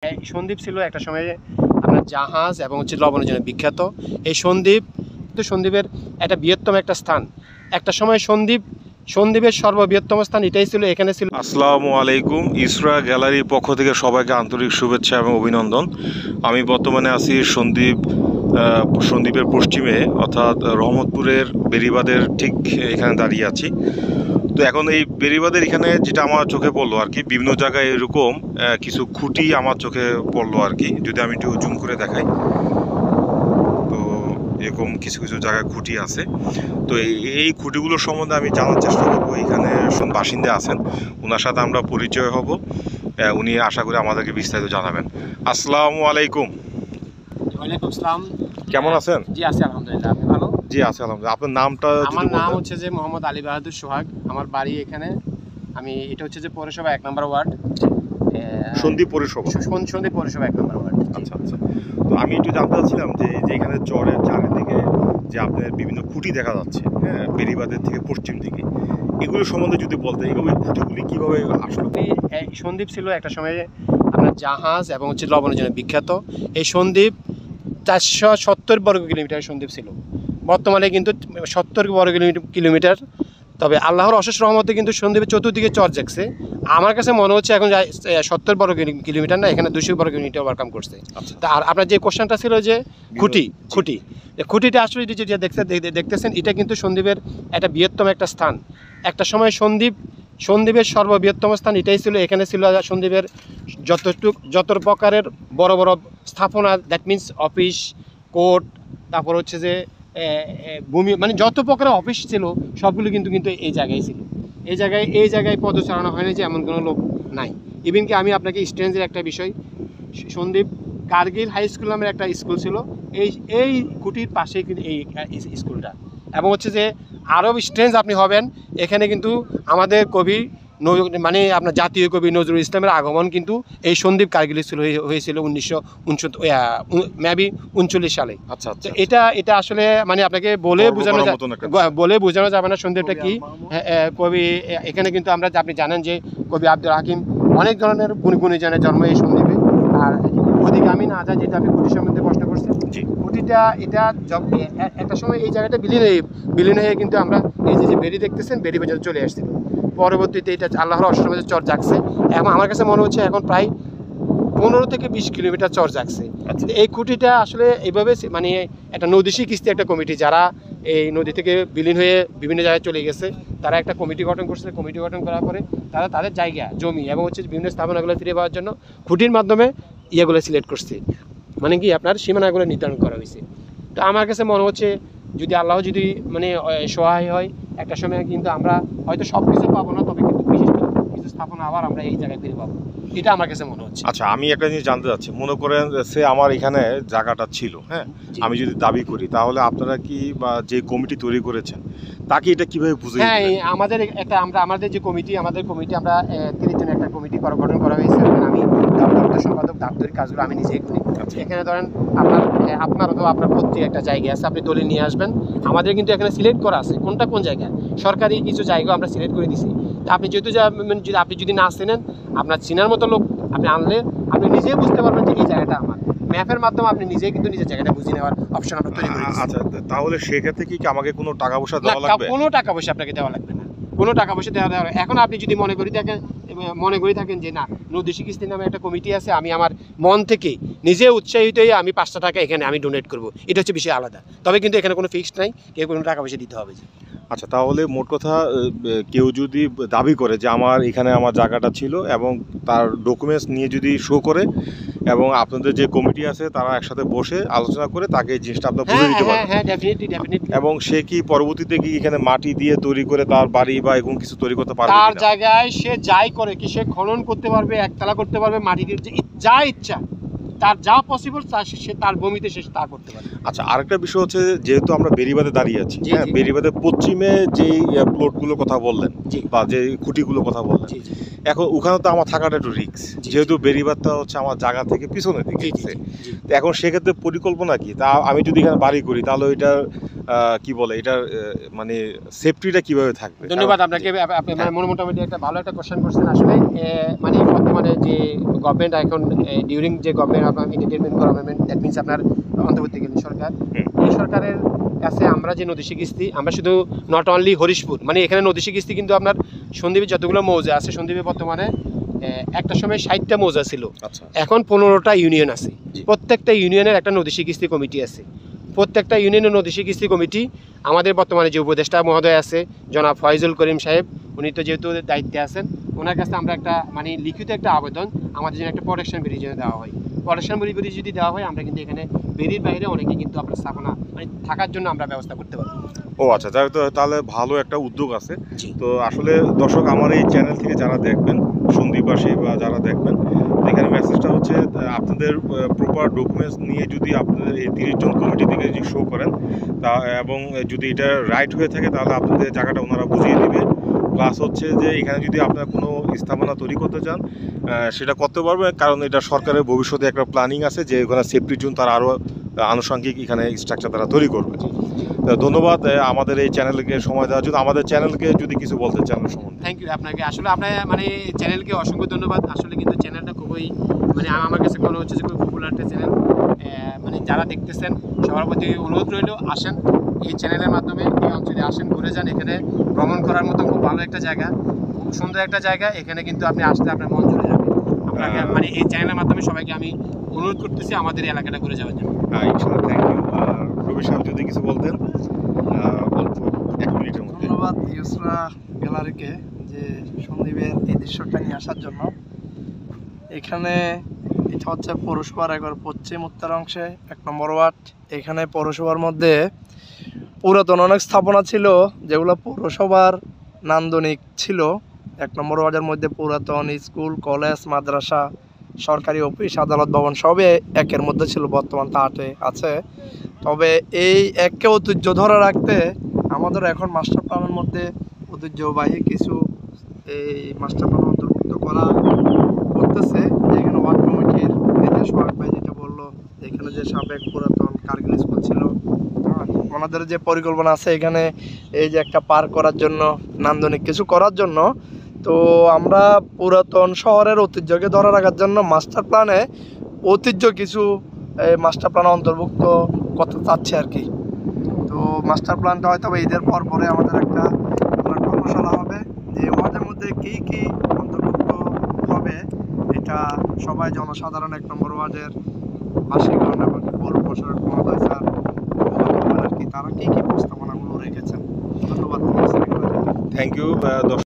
এই সন্দ্বীপ ছিল একটা সময়ে আপনার জাহাজ এবং লবণের জন্য বিখ্যাত। এই সন্দ্বীপ তো সন্দ্বীপের একটা বৃহত্তম একটা স্থান। একটা সময় সন্দ্বীপের সর্ববৃহত্তম স্থান এটাই ছিল। এখানে ছিল। আসসালামু আলাইকুম। ইসরা গ্যালারির পক্ষ থেকে সবাইকে আন্তরিক শুভেচ্ছা এবং অভিনন্দন। আমি বর্তমানে আছি সন্দ্বীপের পশ্চিমে, অর্থাৎ রহমতপুরের বেড়িবাঁধের ঠিক এখানে দাঁড়িয়ে আছি। তো এখন এই বেড়িবাঁধের এখানে যেটা আমার চোখে পড়লো আর কি, বিভিন্ন জায়গায় এরকম কিছু খুঁটি আমার চোখে পড়লো আর কি। যদি আমি একটু জুম করে দেখাই, তো এরকম কিছু কিছু জায়গায় খুঁটি আছে। তো এই খুঁটিগুলোর সম্বন্ধে আমি জানার চেষ্টা করবো। এখানে বাসিন্দা আছেন, ওনার সাথে আমরা পরিচয় হব। উনি আশা করি আমাদেরকে বিস্তারিত জানাবেন। আসসালামু আলাইকুম। ওয়ালাইকুম আসসালাম। কেমন আছেন? জি আছি আলহামদুলিল্লাহ। আপনি ভালো? জি আছি আলহামদুলিল্লাহ। আপনার নামটা? আমার নাম হচ্ছে যে মোহাম্মদ আলী বাহাদুর সোহাগ। আমার বাড়ি এখানে। এটা হচ্ছে যে পৌরসভা 1 নম্বর ওয়ার্ড, সন্দ্বীপ পৌরসভা। সন্দ্বীপ পৌরসভা 1 নম্বর ওয়ার্ড। আচ্ছা আচ্ছা। তো আমি একটু জানতে চাচ্ছিলাম যে এখানে চরের চারিদিকে যে আপনার বিভিন্ন খুঁটি দেখা যাচ্ছে, হ্যাঁ, বেড়িবাঁধের থেকে পশ্চিম দিকে, এগুলো সম্বন্ধে যদি বলতে, ওই খুঁটিগুলি কীভাবে আসলে? এই সন্দ্বীপ ছিল একটা সময়ে আপনার জাহাজ এবং লবণের জন্য বিখ্যাত। এই সন্দ্বীপ 470 বর্গ কিলোমিটার সন্দ্বীপ ছিল। বর্তমানে কিন্তু 70 বর্গ কিলোমিটার। তবে আল্লাহর অশেষ রহমতে কিন্তু সন্দ্বীপের চতুর্দিকে চর জাগছে। আমার কাছে মনে হচ্ছে এখন 70 বর্গ কিলোমিটার না, এখানে 200 বর্গ কিলোমিটার ওভারকাম করছে। তা আর আপনার যে কোশ্চেনটা ছিল যে খুঁটিটা আসলে যে দেখতেছেন, এটা কিন্তু সন্দ্বীপের একটা বৃহত্তম একটা স্থান। একটা সময় সন্দ্বীপের সর্ববৃহত্তম স্থান এটাই ছিল। এখানে ছিল সন্দ্বীপের যত প্রকারের বড় বড় স্থাপনা, দ্যাট মিন্স অফিস, কোর্ট, তারপর হচ্ছে যে ভূমি, মানে যত প্রকারের অফিস ছিল সবগুলো কিন্তু এই জায়গায় ছিল। এই জায়গায় পদ চালানো হয়নি যে এমন কোনো লোক নাই। ইভেন কি আমি আপনাকে স্ট্রেঞ্জের একটা বিষয়, সন্দ্বীপ কার্গিল হাই স্কুল নামের একটা স্কুল ছিল এই কুটির পাশেই কিন্তু এই স্কুলটা। এবং হচ্ছে যে আরও স্ট্রেঞ্জ আপনি হবেন, এখানে কিন্তু আমাদের কবি মানে আপনার জাতীয় কবি নজরুল ইসলামের আগমন কিন্তু এই সন্দ্বীপ কার্গিলে হয়েছিল 1939 সালে। আচ্ছা আচ্ছা। এটা আসলে মানে আপনাকে বলে বোঝানো যাবে না সন্দ্বীপটা কি। কবি এখানে কিন্তু আপনি জানেন যে কবি আব্দুল হাকিম অনেক ধরনের গুণীজনের জন্ম এই সন্দ্বীপে। আর ওদিকে আমি না যাই, যেটা আপনি কুটির সম্বন্ধে প্রশ্ন করছেন, কুটিটা এটা একটা সময় এই জায়গাটা বিলীন হয়ে কিন্তু আমরা এই যে বেড়ি দেখতেছেন, বেড়ি পর্যন্ত চলে আসছিল। পরবর্তীতে এটা আল্লাহর অষ্টমে চর জাগছে এবং আমার কাছে মনে হচ্ছে এখন প্রায় 15 থেকে 20 কিলোমিটার চর জাগছে। এই খুঁটিটা আসলে এইভাবে মানে একটা নদীশী কিস্তি একটা কমিটি, যারা এই নদী থেকে বিলীন হয়ে বিভিন্ন জায়গায় চলে গেছে, তারা একটা কমিটি গঠন করছে। কমিটি গঠন করার পরে তারা তাদের জায়গা, জমি এবং হচ্ছে বিভিন্ন স্থাপনাগুলো ফিরে পাওয়ার জন্য খুঁটির মাধ্যমে ইয়েগুলো সিলেক্ট করছে, মানে কি আপনার সীমানাগুলো নির্ধারণ করা হয়েছে। তো আমার কাছে মনে হচ্ছে যদি আল্লাহ যদি মানে সহায় হয়, একটা সময় কিন্তু আমরা হয়তো সব কিছু পাবো না, তবে কিন্তু বিশিষ্ট কিছু স্থাপনা আবার আমরা এই জায়গায় ফিরে পাবো, এটা আমার কাছে মনে হচ্ছে। আচ্ছা, আমি একটা জিনিস জানতে চাচ্ছি। মনে করেন সে আমার এখানে জায়গাটা ছিল, হ্যাঁ, আমি যদি দাবি করি, তাহলে আপনারা কি বা যে কমিটি তৈরি করেছেন তাকে এটা কিভাবে বুঝে? হ্যাঁ, আমাদের যে কমিটি, আমরা 30 জনের একটা কমিটি গঠন করা হয়েছে। আমি দপ্তর সম্পাদক, দাপ্তরিক কাজগুলো আমি নিজেই করি। এখানে ধরেন আপনার অথবা আপনার প্রত্যেক একটা জায়গা আছে, আপনি দলিল নিয়ে আসবেন। আমাদের কিন্তু এখানে সিলেক্ট করা আছে কোন জায়গায়, সরকারি কিছু জায়গা আমরা সিলেক্ট করে দিছি। তা আপনি আপনি যদি না চেনেন, আপনার চেনার মতো লোক আপনি আনলে আপনি নিজেই বুঝতে পারবেন যে এই জায়গাটা আমার। ম্যাপের মাধ্যমে আপনি নিজেই কিন্তু নিজের জায়গাটা বুঝে নেওয়ার অপশন আমরা তৈরি করে দিচ্ছি। আচ্ছা, তাহলে সেক্ষেত্রে কি আমাকে কোনো টাকা পয়সা দেওয়া লাগবে? কোনো টাকা পয়সা আপনাকে দেওয়া লাগবে না, কোনো টাকা পয়সা দেওয়া হবে। এখন আপনি যদি মনে করে থাকেন যে না, নদীশী কিস্তি নামে একটা কমিটি আছে, আমি আমার মন থেকে নিজে উৎসাহিত হয়ে আমি 5টা টাকা এখানে আমি ডোনেট করব, এটা হচ্ছে বিষয় আলাদা। তবে কিন্তু এখানে কোনো ফিক্সড নাই, কেউ কোনো টাকা পয়সা দিতে হবে। আচ্ছা, তাহলে মোট কথা কেউ যদি দাবি করে যে আমার এখানে আমার জায়গাটা ছিল এবং তার ডকুমেন্টস নিয়ে যদি শো করে, এবং আপনাদের যে কমিটি আছে তারা একসাথে বসে আলোচনা করে তাকে এই জিনিসটা আপনার বুঝে দিতে পারবেন। হ্যাঁ, ডেফিনেটলি। এবং সে কি পরবর্তীতে কি এখানে মাটি দিয়ে তৈরি করে তার বাড়ি বা এরকম কিছু তৈরি করতে পারবে? তার জায়গায় সে যাই করে কি, সে খনন করতে পারবে, একতলা করতে পারবে, মাটি দিয়ে যা ইচ্ছা, তার যা পসিবল সে তার ভূমিতে সে তা করতে পারে। আচ্ছা, আরেকটা বিষয় হচ্ছে, যেহেতু আমরা বেড়িবাঁধে দাঁড়িয়ে আছি, হ্যাঁ, বেড়িবাঁধের পশ্চিমে যে প্লটগুলোর কথা বললেন বা যে খুঁটিগুলোর কথা বললেন, এখন ওখানে তো আমার থাকাটা একটু রিস্ক, যেহেতু বেড়িবাঁধটা হচ্ছে আমার জায়গা থেকে পিছনে দিকে। এখন সেক্ষেত্রে পরিকল্পনা কি? তা আমি যদি এখানে বাড়ি করি, তাহলে ওইটার কি বলে এটার মানে সেফটিটা কিভাবে থাকবে? ধন্যবাদ আপনাকে। আপনি মানে মোটামুটি একটা ভালো একটা কোশ্চেন করছেন আসলে। মানে বর্তমানে যে গভর্নমেন্ট এখন ডিউরিং যে গভর্নমেন্ট আপনার ইন্ডিপেন্ডেন্ট গভর্নমেন্ট, দ্যাট মিনস আপনার অন্তর্বর্তীকালীন সরকার, এই সরকারের কাছে আমরা যে নদী কিস্তি, আমরা শুধু নট অনলি হরিশপুর, মানে এখানে নদী কিস্তি কিন্তু আপনার সন্দ্বীপে যতগুলো মৌজা আছে, সন্দ্বীপে বর্তমানে একটা সময় 60টা মৌজা ছিল, আচ্ছা এখন 15টা ইউনিয়ন আছে। জি। প্রত্যেকটা ইউনিয়নের একটা নদী কিস্তি কমিটি আছে। প্রত্যেকটা ইউনিয়নের নদী কিস্তি কমিটি আমাদের বর্তমানে যে উপদেষ্টা মহোদয় আছে জনাব ফয়জুল করিম সাহেব, উনি তো যেহেতু দায়িত্বে আছেন, ওনার কাছে আমরা একটা মানে লিখিত একটা আবেদন আমাদের জন্য একটা প্রোটেকশন ব্রিজ দেওয়া হয়। প্রোটেকশন ব্রিজ যদি দেওয়া হয়, আমরা কিন্তু এখানে বেরির বাইরে অনেকে কিন্তু আপনার স্থাপনা মানে থাকার জন্য আমরা ব্যবস্থা করতে পারবো। ও আচ্ছা, তাহলে ভালো একটা উদ্যোগ আছে। জি। তো আসলে দর্শক, আমার এই চ্যানেল থেকে যারা দেখবেন, সন্দ্বীপবাসী বা যারা দেখবেন, এখানে মেসেজটা হচ্ছে আপনাদের প্রপার ডকুমেন্টস নিয়ে যদি আপনাদের এই 30 জন কমিটি থেকে যদি শো করেন তা, এবং যদি এটা রাইট হয়ে থাকে, তাহলে আপনাদের জায়গাটা ওনারা বুঝিয়ে দেবে। প্লাস হচ্ছে যে এখানে যদি আপনারা কোনো স্থাপনা তৈরি করতে চান সেটা করতে পারবে, কারণ এটা সরকারের ভবিষ্যতে একটা প্ল্যানিং আছে যে ওখানে সেফটির জন্য তারা আরও আনুষঙ্গিক এখানে স্ট্রাকচার তারা তৈরি করবে। তো ধন্যবাদ আমাদের এই চ্যানেলকে সময় দেওয়ার জন্য। আমাদের চ্যানেলকে যদি কিছু বলতে চান সম্বন্ধে। থ্যাংক ইউ আপনাকে। আসলে আপনার মানে চ্যানেলকে অসংখ্য ধন্যবাদ। আসলে কিন্তু চ্যানেলটা খুবই মানে আমার কাছে মনে হচ্ছে যে খুব পপুলার একটা চ্যানেল। মানে যারা দেখতেছেন সবার প্রতি অনুরোধ রইল, আসেন এই চ্যানেলের মাধ্যমে এই অঞ্চলে আসেন, ঘুরে যান। এখানে ভ্রমণ করার মতো খুব ভালো একটা জায়গা, খুব সুন্দর একটা জায়গা। এখানে কিন্তু আপনি আসলে আপনার মন চলে যাবে। আপনাকে মানে এই চ্যানেলের মাধ্যমে সবাইকে আমি অনুরোধ করতেছি আমাদের এই এলাকাটা ঘুরে যাওয়ার জন্য। ইনশাআল্লাহ, থ্যাংক ইউ। আর রবি সাহেব যদি কিছু বলতেন অল্প 1 মিনিটের মধ্যে। ধন্যবাদ ইউসরা গ্যালারিকে যে সন্দীপের এই দৃশ্যটা নিয়ে আসার জন্য। এখানে এটা হচ্ছে পৌরসভার একবার পশ্চিম উত্তর অংশে 1 নম্বর ওয়ার্ড। এখানে পৌরসভার মধ্যে পুরাতন অনেক স্থাপনা ছিল যেগুলো পৌরসভার নান্দনিক ছিল। 1 নম্বর ওয়ার্ডের মধ্যে পুরাতন স্কুল, কলেজ, মাদ্রাসা, সরকারি অফিস, আদালত ভবন সবে একের মধ্যে ছিল, বর্তমান তা 8-এ আছে। তবে এই এককে ঐতিহ্য ধরে রাখতে আমাদের এখন মাস্টার প্ল্যানের মধ্যে ঐতিহ্যবাহী কিছু এই মাস্টার প্ল্যান অন্তর্ভুক্ত করতেছে। যেখানে ওয়ার্ড কমিটির এই যে সোহাগ ভাই যেটা বললো, এখানে যে সাবেক পুরাতন কারগিল স্কুল ছিল, ওনাদের যে পরিকল্পনা আছে এখানে এই যে একটা পার্ক করার জন্য, নান্দনিক কিছু করার জন্য। তো আমরা পুরাতন শহরের ঐতিহ্যকে ধরে রাখার জন্য মাস্টার প্ল্যানে ঐতিহ্য কিছু মাস্টার প্ল্যান অন্তর্ভুক্ত করতে চাচ্ছি আর কি। তো মাস্টার প্ল্যানটা হয়তো ঈদের পরে আমাদের একটা কর্মশালা হবে যে ওয়ার্ডের মধ্যে কী কী অন্তর্ভুক্ত হবে, এটা সবাই জনসাধারণ 1 নম্বর ওয়ার্ডের বাসীগণ এবং পৌর প্রশাসক মহোদয় স্যার আর কি, তারা কী কী প্রস্তাবনাগুলো রেখেছেন। ধন্যবাদ। Thank you.